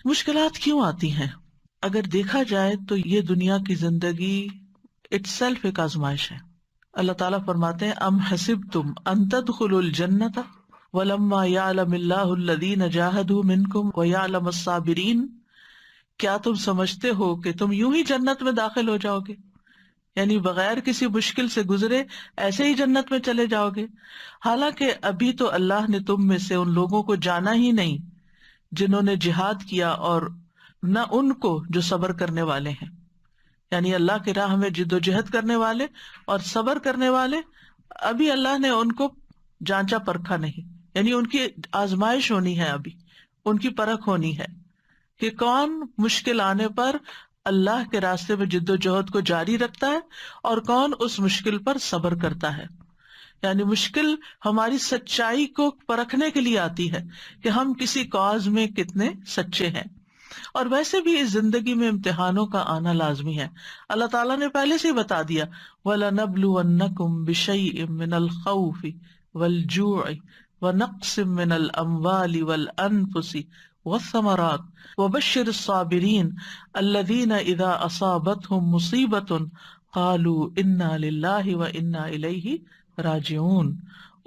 مشکلات کیوں آتی ہیں؟ اگر دیکھا جائے تو یہ دنیا کی زندگی اٹس سیلف ایک آزمائش ہے. اللہ تعالیٰ فرماتے ہیں ام حسبتم ان تدخلوا الجنۃ ولما یعلم اللہ الذین جاہدوا منکم ویعلم الصابرین. کیا تم سمجھتے ہو کہ تم یوں ہی جنت میں داخل ہو جاؤ گے، یعنی بغیر کسی مشکل سے گزرے ایسے ہی جنت میں چلے جاؤ گے، حالانکہ ابھی تو اللہ نے تم میں سے ان لوگوں کو جانا ہی نہیں جنہوں نے جہاد کیا، اور نہ ان کو جو صبر کرنے والے ہیں. یعنی اللہ کی راہ میں جد و جہد کرنے والے اور صبر کرنے والے ابھی اللہ نے ان کو جانچا پرکھا نہیں، یعنی ان کی آزمائش ہونی ہے، ابھی ان کی پرکھ ہونی ہے کہ کون مشکل آنے پر اللہ کے راستے میں جد و جہد کو جاری رکھتا ہے اور کون اس مشکل پر صبر کرتا ہے. یعنی مشکل ہماری سچائی کو پرکھنے کے لیے آتی ہے کہ ہم کسی کاز میں کتنے سچے ہیں. اور ویسے بھی اس زندگی میں امتحانوں کا آنا لازمی ہے. اللہ تعالیٰ نے پہلے سے ہی بتا دیا وَلَنَبْلُوَنَّكُمْ بِشَيْءٍ مِّنَ الْخَوْفِ وَالْجُوعِ وَنَقْصٍ مِّنَ الْأَمْوَالِ وَالْأَنفُسِ وَالثَّمَرَاتِ وَبَشِّرِ الصَّابِرِينَ الَّذِينَ إِذَا أَصَابَتْهُمْ مُصِيبَةٌ قَالُوا إِنَّا لِلَّهِ وَإِنَّا إِلَيْهِ راجعون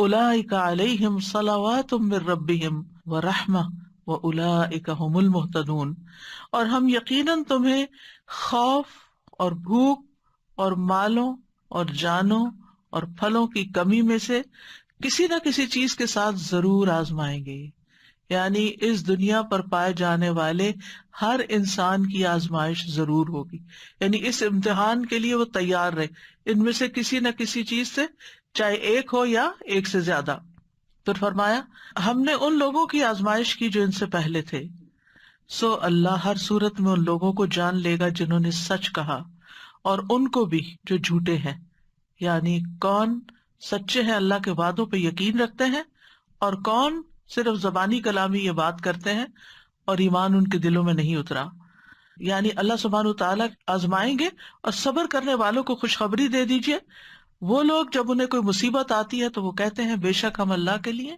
اولئک علیہم صلوات من ربہم ورحمہ واولئک ھم المہتدون. اور ہم یقیناً تمہیں خوف اور بھوک اور مالوں اور جانوں اور پھلوں کی کمی میں سے کسی نہ کسی چیز کے ساتھ ضرور آزمائیں گے. یعنی اس دنیا پر پائے جانے والے ہر انسان کی آزمائش ضرور ہوگی، یعنی اس امتحان کے لیے وہ تیار رہے، ان میں سے کسی نہ کسی چیز سے، چاہے ایک ہو یا ایک سے زیادہ. پھر فرمایا ہم نے ان لوگوں کی آزمائش کی جو ان سے پہلے تھے، سو اللہ ہر صورت میں ان لوگوں کو جان لے گا جنہوں نے سچ کہا، اور ان کو بھی جو جھوٹے ہیں. یعنی کون سچے ہیں، اللہ کے وعدوں پہ یقین رکھتے ہیں، اور کون صرف زبانی کلامی یہ بات کرتے ہیں اور ایمان ان کے دلوں میں نہیں اترا. یعنی اللہ سبحانہ وتعالیٰ آزمائیں گے، اور صبر کرنے والوں کو خوشخبری دے دیجئے. وہ لوگ جب انہیں کوئی مصیبت آتی ہے تو وہ کہتے ہیں بے شک ہم اللہ کے لیے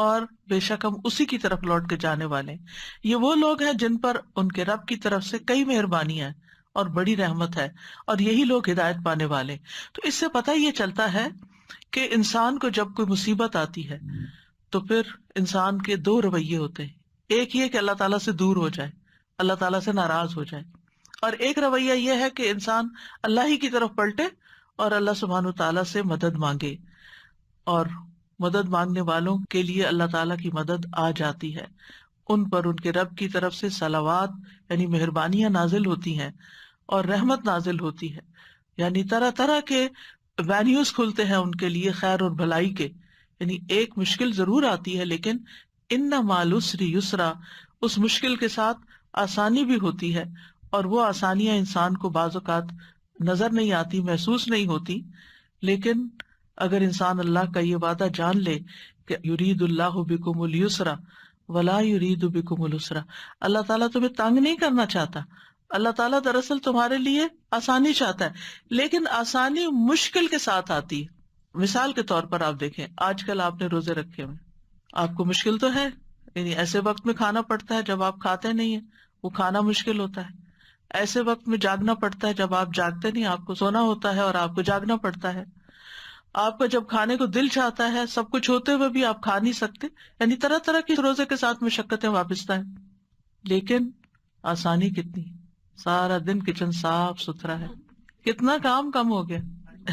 اور بے شک ہم اسی کی طرف لوٹ کے جانے والے ہیں. یہ وہ لوگ ہیں جن پر ان کے رب کی طرف سے کئی مہربانیاں ہیں اور بڑی رحمت ہے، اور یہی لوگ ہدایت پانے والے. تو اس سے پتہ یہ چلتا ہے کہ انسان کو جب کوئی مصیبت آتی ہے تو پھر انسان کے دو رویے ہوتے ہیں. ایک یہ کہ اللہ تعالیٰ سے دور ہو جائے، اللہ تعالیٰ سے ناراض ہو جائے، اور ایک رویہ یہ ہے کہ انسان اللہ ہی کی طرف پلٹے اور اللہ سبحانہ تعالیٰ سے مدد مانگے. اور مدد مانگنے والوں کے لیے اللہ تعالیٰ کی مدد آ جاتی ہے، ان پر ان کے رب کی طرف سے صلوات یعنی مہربانیاں نازل ہوتی ہیں اور رحمت نازل ہوتی ہے. یعنی طرح طرح کے وینیوز کھلتے ہیں ان کے لیے خیر اور بھلائی کے. یعنی ایک مشکل ضرور آتی ہے، لیکن ان مع العسر یسرا، اس مشکل کے ساتھ آسانی بھی ہوتی ہے، اور وہ آسانیاں انسان کو بعض اوقات نظر نہیں آتی، محسوس نہیں ہوتی. لیکن اگر انسان اللہ کا یہ وعدہ جان لے کہ یرید اللہ بکم اليسر ولا یرید بکم العسر، اللہ تعالیٰ تمہیں تنگ نہیں کرنا چاہتا، اللہ تعالیٰ دراصل تمہارے لیے آسانی چاہتا ہے، لیکن آسانی مشکل کے ساتھ آتی ہے. مثال کے طور پر آپ دیکھیں، آج کل آپ نے روزے رکھے ہوئے، آپ کو مشکل تو ہے، یعنی ایسے وقت میں کھانا پڑتا ہے جب آپ کھاتے نہیں ہیں، وہ کھانا مشکل ہوتا ہے. ایسے وقت میں جاگنا پڑتا ہے جب آپ جاگتے نہیں، آپ کو سونا ہوتا ہے اور آپ کو جاگنا پڑتا ہے. آپ کا جب کھانے کو دل چاہتا ہے، سب کچھ ہوتے ہوئے بھی آپ کھا نہیں سکتے. یعنی طرح طرح کی روزے کے ساتھ مشقتیں وابستہ ہیں. لیکن آسانی کتنی، سارا دن کچن صاف ستھرا ہے، کتنا کام کم ہو گیا.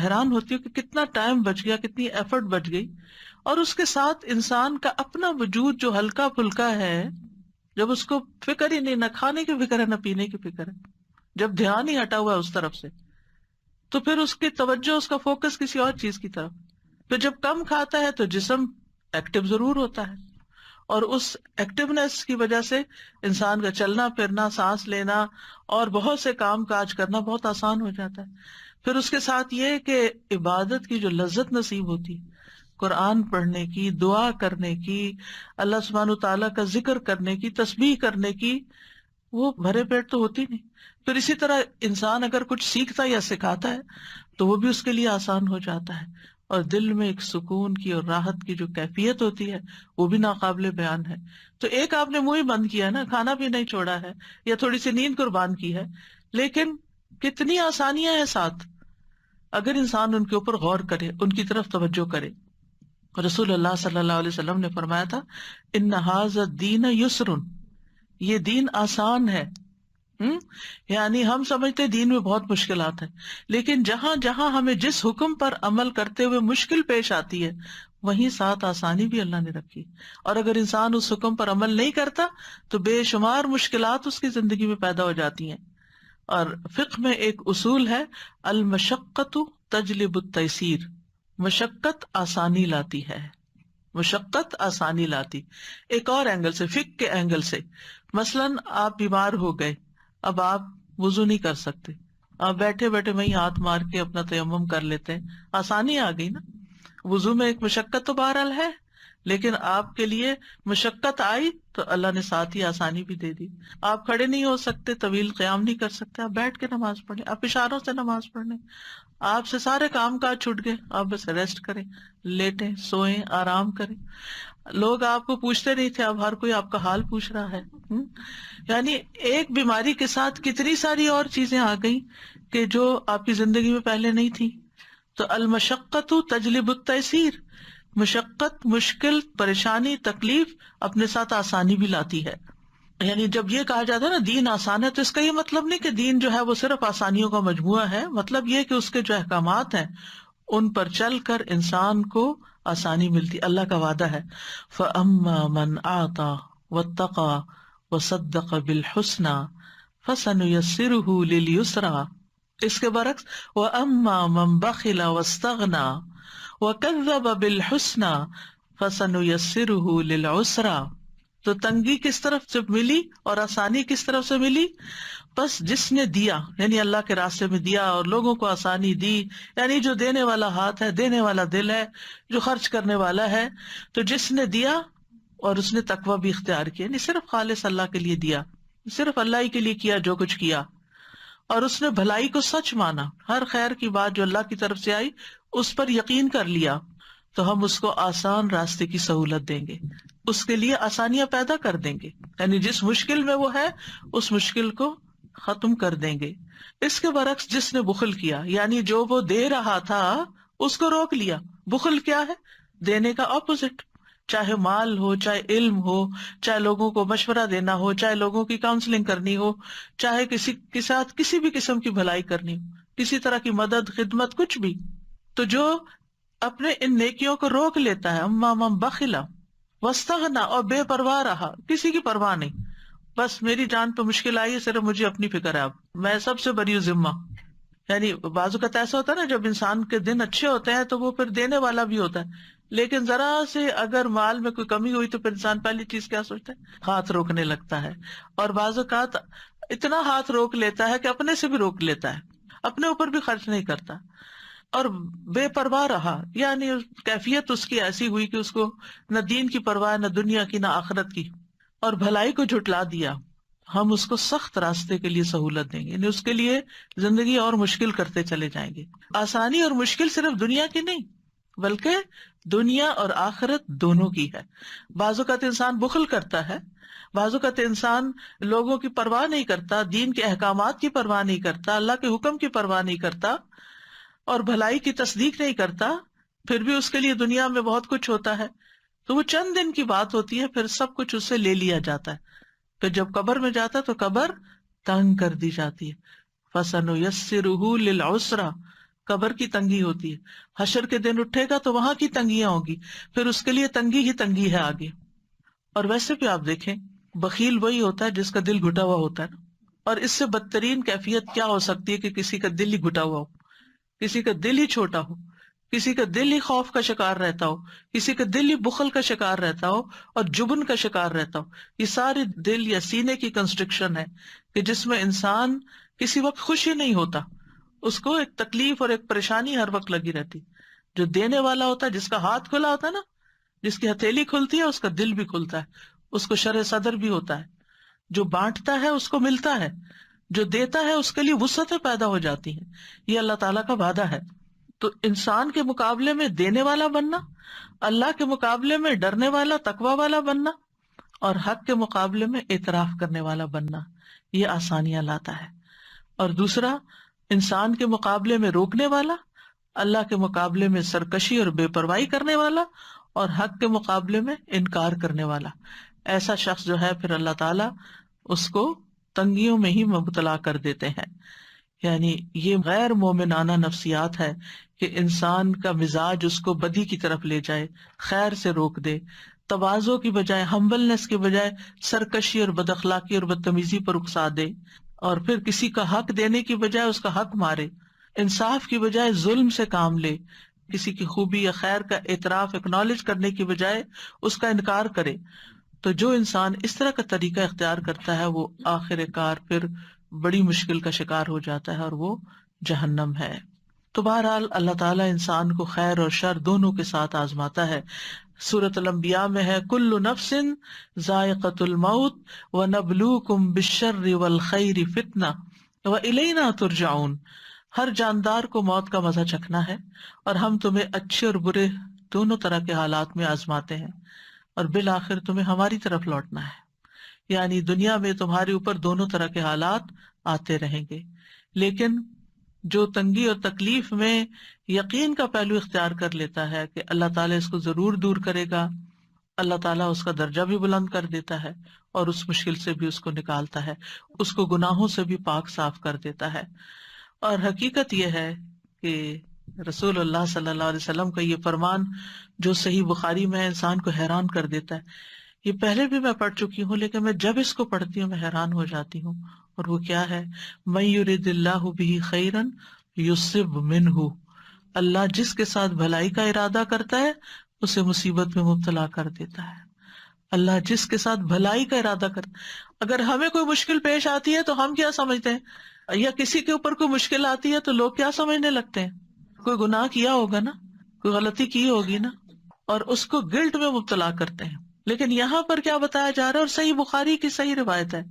حیران ہوتی ہوں کہ کتنا ٹائم بچ گیا، کتنی ایفرٹ بچ گئی. اور اس کے ساتھ انسان کا اپنا وجود جو ہلکا پھلکا ہے، جب اس کو فکر ہی نہیں، نہ کھانے کی فکر ہے نہ پینے کی فکر ہے، جب دھیان ہی ہٹا ہوا ہے اس طرف سے، تو پھر اس کی توجہ، اس کا فوکس کسی اور چیز کی طرف. پھر جب کم کھاتا ہے تو جسم ایکٹیو ضرور ہوتا ہے، اور اس ایکٹیونیس کی وجہ سے انسان کا چلنا پھرنا، سانس لینا اور بہت سے کام کاج کرنا بہت آسان ہو جاتا ہے. پھر اس کے ساتھ یہ کہ عبادت کی جو لذت نصیب ہوتی، قرآن پڑھنے کی، دعا کرنے کی، اللہ سبحانہ تعالیٰ کا ذکر کرنے کی، تسبیح کرنے کی، وہ بھرے پیٹ تو ہوتی نہیں. پھر اسی طرح انسان اگر کچھ سیکھتا یا سکھاتا ہے تو وہ بھی اس کے لیے آسان ہو جاتا ہے. اور دل میں ایک سکون کی اور راحت کی جو کیفیت ہوتی ہے وہ بھی ناقابل بیان ہے. تو ایک آپ نے منہ ہی بند کیا نا، کھانا بھی نہیں چھوڑا ہے یا تھوڑی سی نیند قربان کی ہے، لیکن کتنی آسانیاں ہیں ساتھ اگر انسان ان کے اوپر غور کرے، ان کی طرف توجہ کرے. رسول اللہ صلی اللہ علیہ وسلم نے فرمایا تھا ان ھذا الدین یسر، یہ دین آسان ہے. یعنی ہم سمجھتے دین میں بہت مشکلات ہیں، لیکن جہاں جہاں ہمیں جس حکم پر عمل کرتے ہوئے مشکل پیش آتی ہے وہیں ساتھ آسانی بھی اللہ نے رکھی. اور اگر انسان اس حکم پر عمل نہیں کرتا تو بے شمار مشکلات اس کی زندگی میں پیدا ہو جاتی ہیں. اور فقہ میں ایک اصول ہے المشقۃ تجلب التیسیر، مشقت آسانی لاتی ہے، مشقت آسانی لاتی. ایک اور اینگل سے، فقہ کے اینگل سے، مثلاً آپ بیمار ہو گئے، اب آپ وضو نہیں کر سکتے، آپ بیٹھے بیٹھے وہیں ہاتھ مار کے اپنا تیمم کر لیتے ہیں، آسانی آ گئی نا. وضو میں ایک مشقت تو بہرحال ہے، لیکن آپ کے لیے مشقت آئی تو اللہ نے ساتھ ہی آسانی بھی دے دی. آپ کھڑے نہیں ہو سکتے، طویل قیام نہیں کر سکتے، آپ بیٹھ کے نماز پڑھیں، آپ اشاروں سے نماز پڑھیں، آپ سے سارے کام کاج چھوٹ گئے، آپ بس ریسٹ کریں، لیٹیں، سوئیں، آرام کریں. لوگ آپ کو پوچھتے نہیں تھے، اب ہر کوئی آپ کا حال پوچھ رہا ہے. یعنی ایک بیماری کے ساتھ کتنی ساری اور چیزیں آ گئی کہ جو آپ کی زندگی میں پہلے نہیں تھی. تو المشقت تجلب التیسیر، مشقت، مشکل، پریشانی، تکلیف اپنے ساتھ آسانی بھی لاتی ہے. یعنی جب یہ کہا جاتا ہے نا دین آسان ہے، تو اس کا یہ مطلب نہیں کہ دین جو ہے وہ صرف آسانیوں کا مجموعہ ہے. مطلب یہ کہ اس کے جو احکامات ہیں ان پر چل کر انسان کو آسانی ملتی. اللہ کا وعدہ ہے فَأَمَّا مَنْ أَعْطَى وَاتَّقَى وَصَدَّقَ بِالْحُسْنَى فَسَنُيَسِّرُهُ لِلْيُسْرَى. اس کے برعکس وَأَمَّا مَنْ بَخِلَ وَاسْتَغْنَى وَكَذَّبَ بِالْحُسْنَى فَسَنُيَسِّرُهُ لِلْعُسْرَى. تو تنگی کس طرف سے ملی اور آسانی کس طرف سے ملی؟ بس جس نے دیا، یعنی اللہ کے راستے میں دیا اور لوگوں کو آسانی دی، یعنی جو دینے والا ہاتھ ہے، دینے والا دل ہے، جو خرچ کرنے والا ہے. تو جس نے دیا اور اس نے تقویٰ بھی اختیار کیا، یعنی صرف خالص اللہ کے لیے دیا، صرف اللہ ہی کے لیے کیا جو کچھ کیا، اور اس نے بھلائی کو سچ مانا، ہر خیر کی بات جو اللہ کی طرف سے آئی اس پر یقین کر لیا، تو ہم اس کو آسان راستے کی سہولت دیں گے، اس کے لیے آسانیاں پیدا کر دیں گے. یعنی جس مشکل میں وہ ہے اس مشکل کو ختم کر دیں گے. اس کے برعکس جس نے بخل کیا، یعنی جو وہ دے رہا تھا اس کو روک لیا. بخل کیا ہے؟ دینے کا اپوزٹ. چاہے مال ہو، چاہے علم ہو، چاہے لوگوں کو مشورہ دینا ہو، چاہے لوگوں کی کاؤنسلنگ کرنی ہو، چاہے کسی کے ساتھ کسی بھی قسم کی بھلائی کرنی ہو، کسی طرح کی مدد، خدمت، کچھ بھی. تو جو اپنے ان نیکیوں کو روک لیتا ہے، اما من بخلا واستغنی، اور بے پرواہ رہا، کسی کی پرواہ نہیں، بس میری جان پہ مشکل آئی ہے، صرف مجھے اپنی فکر ہے، اب میں سب سے بری ذمہ. یعنی بعض اوقات ایسا ہوتا ہے نا جب انسان کے دن اچھے ہوتے ہیں تو وہ پھر دینے والا بھی ہوتا ہے، لیکن ذرا سے اگر مال میں کوئی کمی ہوئی تو پھر انسان پہلی چیز کیا سوچتا ہے؟ ہاتھ روکنے لگتا ہے. اور بعض اوقات اتنا ہاتھ روک لیتا ہے کہ اپنے سے بھی روک لیتا ہے، اپنے اوپر بھی خرچ نہیں کرتا، اور بے پرواہ رہا. یعنی کیفیت اس کی ایسی ہوئی کہ اس کو نہ دین کی پرواہ، نہ دنیا کی، نہ آخرت کی، اور بھلائی کو جھٹلا دیا. ہم اس کو سخت راستے کے لیے سہولت دیں گے، یعنی اس کے لیے زندگی اور مشکل کرتے چلے جائیں گے. آسانی اور مشکل صرف دنیا کی نہیں بلکہ دنیا اور آخرت دونوں کی ہے. بعض اوقات انسان بخل کرتا ہے، بعض اوقات انسان لوگوں کی پرواہ نہیں کرتا، دین کے احکامات کی پرواہ نہیں کرتا، اللہ کے حکم کی پرواہ نہیں کرتا، اور بھلائی کی تصدیق نہیں کرتا، پھر بھی اس کے لیے دنیا میں بہت کچھ ہوتا ہے. تو وہ چند دن کی بات ہوتی ہے، پھر سب کچھ اس سے لے لیا جاتا ہے. پھر جب قبر میں جاتا ہے تو قبر تنگ کر دی جاتی ہے. فَسَنُيَسِّرُهُ لِلْعُسْرَى، قبر کی تنگی ہوتی ہے. حشر کے دن اٹھے گا تو وہاں کی تنگیاں ہوں گی، پھر اس کے لیے تنگی ہی تنگی ہے آگے. اور ویسے بھی آپ دیکھیں بخیل وہی ہوتا ہے جس کا دل گھٹا ہوا ہوتا ہے نا. اور اس سے بدترین کیفیت کیا ہو سکتی ہے کہ کسی کا دل ہی گھٹا ہوا ہو، کسی کا دل ہی چھوٹا ہو، کسی کا دل ہی خوف کا شکار رہتا ہو، کسی کا دل ہی بخل کا شکار رہتا ہو اور جبن کا شکار رہتا ہو. یہ ساری دل یا سینے کی کنسٹرکشن ہے کہ جس میں انسان کسی وقت خوش ہی نہیں ہوتا، اس کو ایک تکلیف اور ایک پریشانی ہر وقت لگی رہتی. جو دینے والا ہوتا ہے، جس کا ہاتھ کھلا ہوتا ہے نا، جس کی ہتھیلی کھلتی ہے اس کا دل بھی کھلتا ہے، اس کو شرح صدر بھی ہوتا ہے. جو بانٹتا ہے اس کو ملتا ہے، جو دیتا ہے اس کے لیے وسعتیں پیدا ہو جاتی ہیں. یہ اللہ تعالیٰ کا وعدہ ہے. تو انسان کے مقابلے میں دینے والا بننا، اللہ کے مقابلے میں ڈرنے والا تقوی والا بننا، اور حق کے مقابلے میں اعتراف کرنے والا بننا، یہ آسانیاں لاتا ہے۔ اور دوسرا، انسان کے مقابلے میں روکنے والا، اللہ کے مقابلے میں سرکشی اور بے پرواہی کرنے والا، اور حق کے مقابلے میں انکار کرنے والا۔ ایسا شخص جو ہے پھر اللہ تعالیٰ اس کو تنگیوں میں ہی مبتلا کر دیتے ہیں۔ یعنی یہ غیر مومنانہ نفسیات ہے کہ انسان کا مزاج اس کو بدی کی طرف لے جائے، خیر سے روک دے، تواضع کی بجائے، ہمبلنس کی بجائے سرکشی اور بد اخلاقی اور بدتمیزی پر اکسا دے، اور پھر کسی کا حق دینے کی بجائے اس کا حق مارے، انصاف کی بجائے ظلم سے کام لے، کسی کی خوبی یا خیر کا اعتراف اکنالج کرنے کی بجائے اس کا انکار کرے۔ تو جو انسان اس طرح کا طریقہ اختیار کرتا ہے وہ آخر کار پھر بڑی مشکل کا شکار ہو جاتا ہے، اور وہ جہنم ہے۔ تو بہرحال اللہ تعالیٰ انسان کو خیر اور شر دونوں کے ساتھ آزماتا ہے۔ سورۃ الانبیاء میں ہے کل نفس ذائقۃ الموت ونبلوکم بالشر والخیر فتنہ والینا ترجعون، ہر جاندار کو موت کا مزہ چکھنا ہے، اور ہم تمہیں اچھے اور برے دونوں طرح کے حالات میں آزماتے ہیں، اور بالآخر تمہیں ہماری طرف لوٹنا ہے۔ یعنی دنیا میں تمہارے اوپر دونوں طرح کے حالات آتے رہیں گے، لیکن جو تنگی اور تکلیف میں یقین کا پہلو اختیار کر لیتا ہے کہ اللہ تعالیٰ اس کو ضرور دور کرے گا، اللہ تعالیٰ اس کا درجہ بھی بلند کر دیتا ہے، اور اس مشکل سے بھی اس کو نکالتا ہے، اس کو گناہوں سے بھی پاک صاف کر دیتا ہے۔ اور حقیقت یہ ہے کہ رسول اللہ صلی اللہ علیہ وسلم کا یہ فرمان جو صحیح بخاری میں ہے، انسان کو حیران کر دیتا ہے۔ یہ پہلے بھی میں پڑھ چکی ہوں، لیکن میں جب اس کو پڑھتی ہوں میں حیران ہو جاتی ہوں، اور وہ کیا ہے؟ مَن یرد اللہ بہ خیرا یصب منہ، اللہ جس کے ساتھ بھلائی کا ارادہ کرتا ہے اسے مصیبت میں مبتلا کر دیتا ہے۔ اللہ جس کے ساتھ بھلائی کا ارادہ کرتا، اگر ہمیں کوئی مشکل پیش آتی ہے تو ہم کیا سمجھتے ہیں، یا کسی کے اوپر کوئی مشکل آتی ہے تو لوگ کیا سمجھنے لگتے ہیں؟ کوئی گناہ کیا ہوگا نا، کوئی غلطی کی ہوگی نا، اور اس کو گلٹ میں مبتلا کرتے ہیں۔ لیکن یہاں پر کیا بتایا جا رہا ہے، اور صحیح بخاری کی صحیح روایت ہے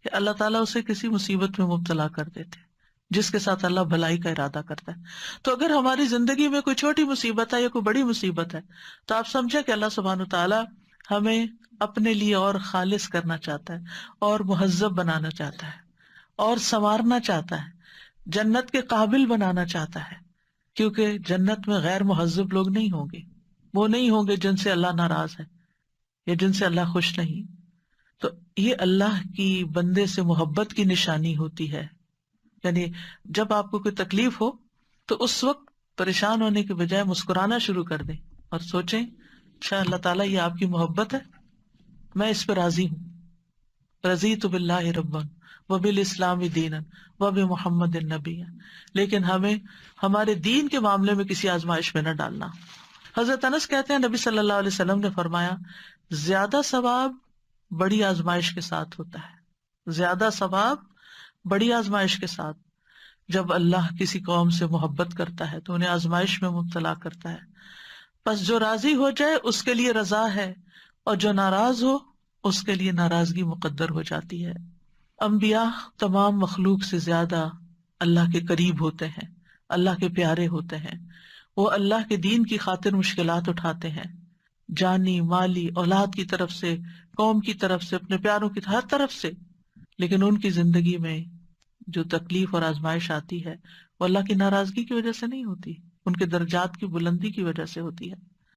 کہ اللہ تعالیٰ اسے کسی مصیبت میں مبتلا کر دیتے ہیں جس کے ساتھ اللہ بھلائی کا ارادہ کرتا ہے۔ تو اگر ہماری زندگی میں کوئی چھوٹی مصیبت ہے یا کوئی بڑی مصیبت ہے تو آپ سمجھے کہ اللہ سبحانہ وتعالیٰ ہمیں اپنے لیے اور خالص کرنا چاہتا ہے، اور مہذب بنانا چاہتا ہے، اور سنوارنا چاہتا ہے، جنت کے قابل بنانا چاہتا ہے، کیونکہ جنت میں غیر مہذب لوگ نہیں ہوں گے، وہ نہیں ہوں گے جن سے اللہ ناراض ہے یا جن سے اللہ خوش نہیں۔ تو یہ اللہ کی بندے سے محبت کی نشانی ہوتی ہے۔ یعنی جب آپ کو کوئی تکلیف ہو تو اس وقت پریشان ہونے کے بجائے مسکرانا شروع کر دیں، اور سوچیں اچھا اللہ تعالیٰ یہ آپ کی محبت ہے، میں اس پہ راضی ہوں، رضیت باللہ ربا وبالاسلام دینا وبمحمد النبی۔ لیکن ہمیں ہمارے دین کے معاملے میں کسی آزمائش میں نہ ڈالنا۔ حضرت انس کہتے ہیں نبی صلی اللہ علیہ وسلم نے فرمایا زیادہ ثواب بڑی آزمائش کے ساتھ ہوتا ہے، زیادہ ثواب بڑی آزمائش کے ساتھ۔ جب اللہ کسی قوم سے محبت کرتا ہے تو انہیں آزمائش میں مبتلا کرتا ہے، پس جو راضی ہو جائے اس کے لیے رضا ہے، اور جو ناراض ہو اس کے لیے ناراضگی مقدر ہو جاتی ہے۔ انبیاء تمام مخلوق سے زیادہ اللہ کے قریب ہوتے ہیں، اللہ کے پیارے ہوتے ہیں، وہ اللہ کے دین کی خاطر مشکلات اٹھاتے ہیں، جانی مالی اولاد کی طرف سے، قوم کی طرف سے، اپنے پیاروں کی ہر طرف سے، لیکن ان کی زندگی میں جو تکلیف اور آزمائش آتی ہے وہ اللہ کی ناراضگی کی وجہ سے نہیں ہوتی، ان کے درجات کی بلندی کی وجہ سے ہوتی ہے۔